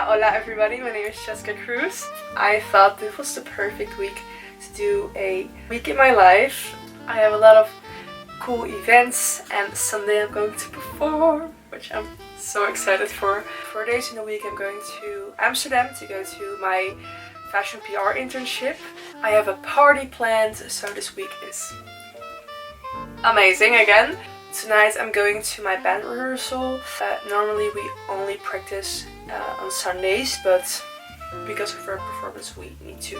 Hola Hola everybody, my name is Jessica Cruz. I thought this was the perfect week to do a week in my life. I have a lot of cool events and Sunday I'm going to perform, which I'm so excited for. 4 days in a week I'm going to Amsterdam to go to my fashion PR internship. I have a party planned, so this week is amazing again. Tonight I'm going to my band rehearsal. Normally we only practice on Sundays, but because of our performance we need to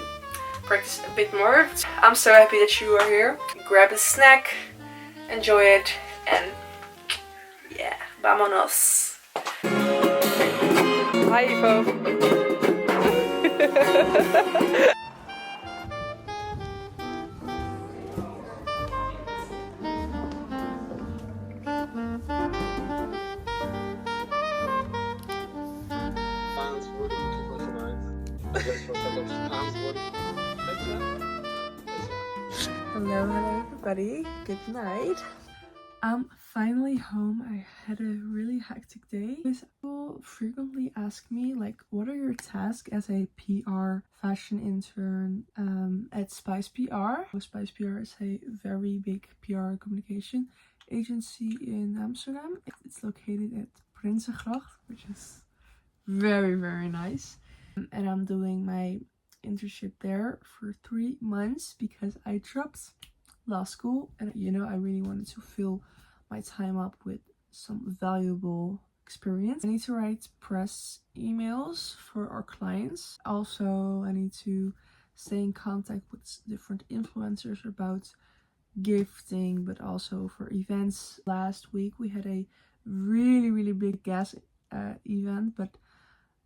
practice a bit more. I'm so happy that you are here. Grab a snack, enjoy it, and yeah, vámonos. Hi Ivo. Hello everybody, good night. I'm finally home. I had a really hectic day. People frequently ask me like, what are your tasks as a PR fashion intern at Spice PR? Spice PR is a very big PR communication agency in Amsterdam. It's located at Prinsengracht, which is very nice. And I'm doing my internship there for 3 months because I dropped law school and I really wanted to fill my time up with some valuable experience. I need to write press emails for our clients. Also, I need to stay in contact with different influencers about gifting, but also for events. Last week we had a really big gas event, but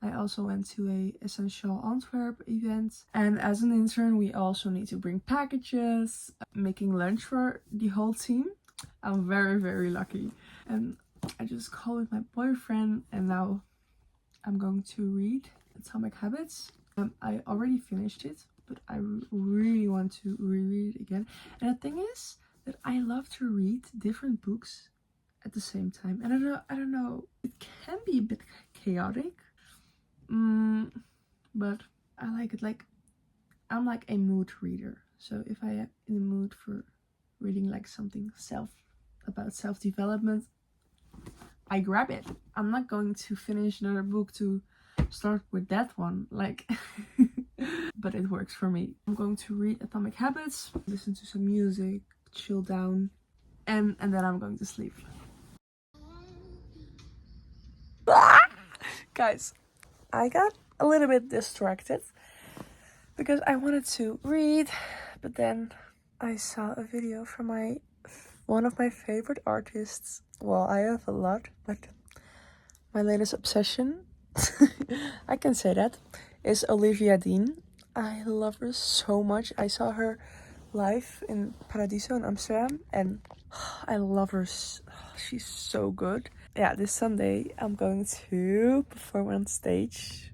I also went to a Essential Antwerp event. And as an intern, we also need to bring packages, making lunch for the whole team. I'm very lucky. And I just called with my boyfriend and now I'm going to read Atomic Habits. I already finished it, but I really want to reread it again. And the thing is that I love to read different books at the same time. And I don't know, it can be a bit chaotic. But I like it. Like, I'm like a mood reader, so if I am in the mood for reading like something about self-development, I grab it. I'm not going to finish another book to start with that one, like but it works for me. I'm going to read Atomic Habits, listen to some music, chill down, and then I'm going to sleep. Guys, I got a little bit distracted because I wanted to read, but then I saw a video from one of my favorite artists. Well, I have a lot, but my latest obsession, I can say that, is Olivia Dean. I love her so much. I saw her live in Paradiso in Amsterdam and I love her. She's so good. Yeah, this Sunday I'm going to perform on stage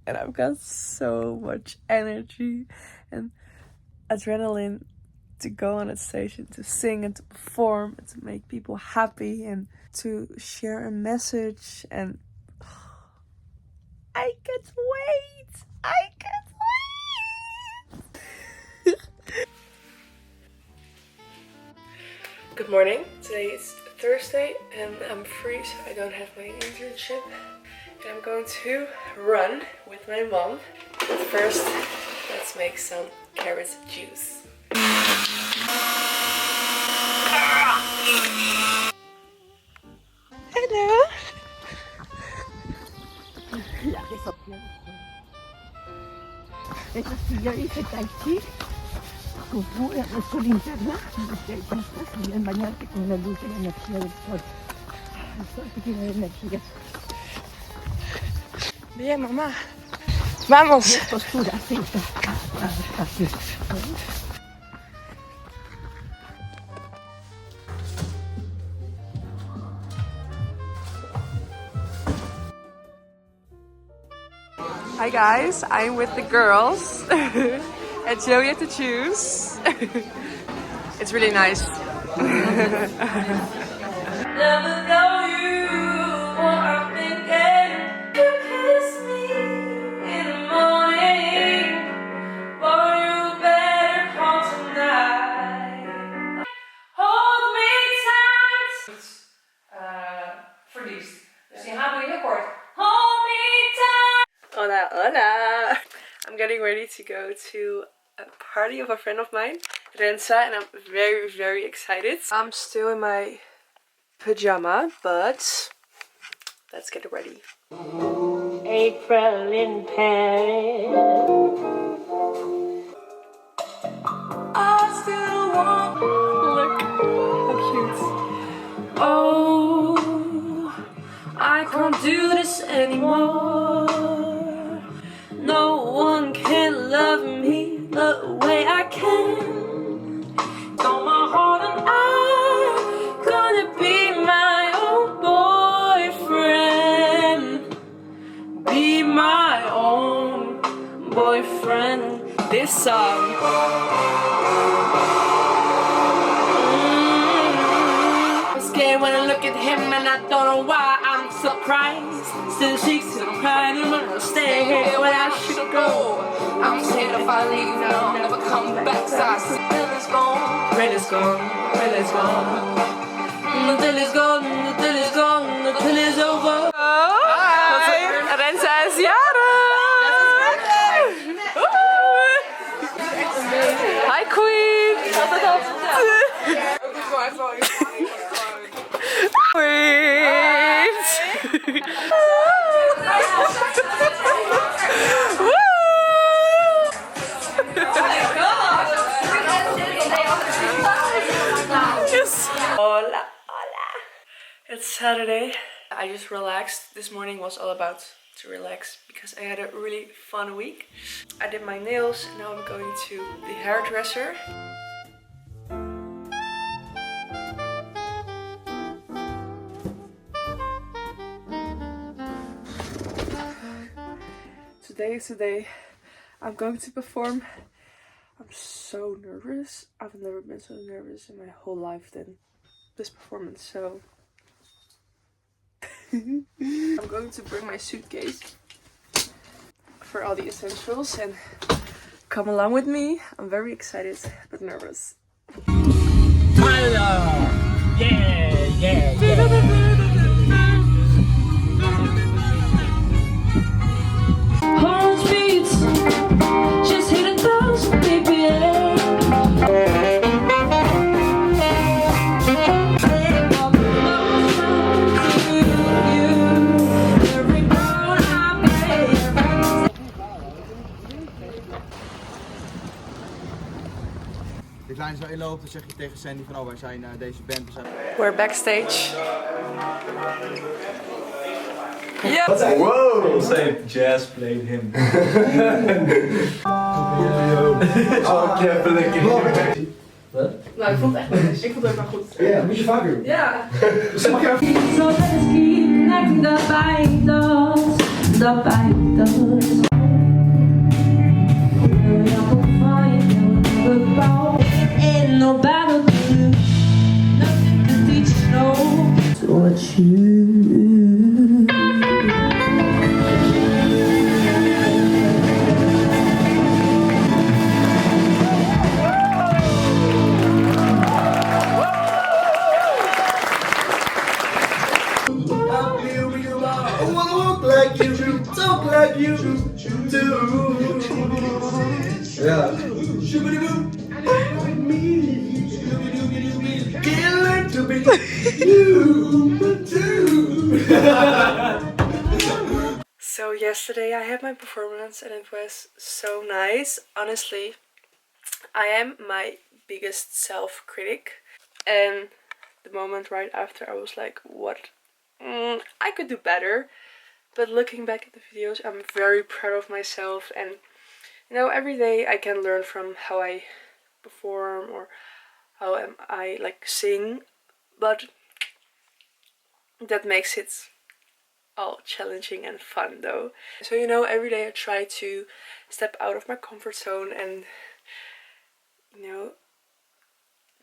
and I've got so much energy and adrenaline to go on a stage and to sing and to perform and to make people happy and to share a message, and I can't wait! I can't wait! Good morning. Today is Thursday and I'm free, so I don't have my internship. And I'm going to run with my mom. But first, let's make some carrot juice. Hello! Yo hice taxi, fui a linterna, y en bañarte con la luz y la energía del sol. El sol que tiene energía. Bien, mamá. Vamos. Postura, sí. Así. Hi guys, I'm with the girls at Joey at the Juice. It's really nice. Never know you, what I'm thinking. You kiss me. to go to a party of a friend of mine, Rensa, and I'm very, very excited. I'm still in my pajama, but let's get ready. April in Paris. I still want. Look how cute. Oh, I can't do this anymore. No one can love me the way I can. Got my heart and I'm gonna be my own boyfriend. Be my own boyfriend. This song. I'm scared when I look at him and I don't know why I'm surprised. Still she's still crying and I'll stay here when I should go. I'm scared if I leave now I'll never come back. So I said, Billy's gone, Billy's gone, Billy's gone. Until it's gone, until it's gone, until it's over. Hi! Rensa is jarig! Hi Queen! Wait! Yes! Hola Hola! It's Saturday. I just relaxed. This morning was all about to relax because I had a really fun week. I did my nails and now I'm going to the hairdresser. Today is the day I'm going to perform. I'm so nervous. I've never been so nervous in my whole life than this performance, so I'm going to bring my suitcase for all the essentials and come along with me. I'm very excited but nervous. Tyler! Yeah. Heart beats, just hit 1,000 BPM. De kleine zo inloopt, dan zeg je tegen Sandy van, oh, wij zijn deze band. We're backstage. Yeah. Whoa! Say Jazz played him. Oh, ik heb lekker. Nou, ik vond het echt wel goed. Ik vond het ook wel goed. Ja, moet je vaker doen. Ja. Dus mag je even... So let's keep connecting the fighters, the fighters. Ain't no battle to lose, nothing to teach, no. So what you. Like you do, talk like you do. Yeah. Can't learn to be you too. So yesterday I had my performance and it was so nice. Honestly, I am my biggest self-critic, and the moment right after I was like, what? I could do better. But looking back at the videos, I'm very proud of myself, and you know, every day I can learn from how I perform or how I like sing, but that makes it all challenging and fun though. So you know, every day I try to step out of my comfort zone and, you know,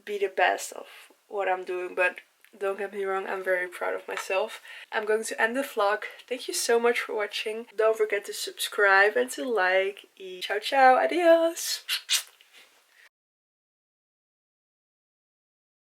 be the best of what I'm doing, but don't get me wrong, I'm very proud of myself. I'm going to end the vlog. Thank you so much for watching. Don't forget to subscribe and to like. Ciao ciao, adios!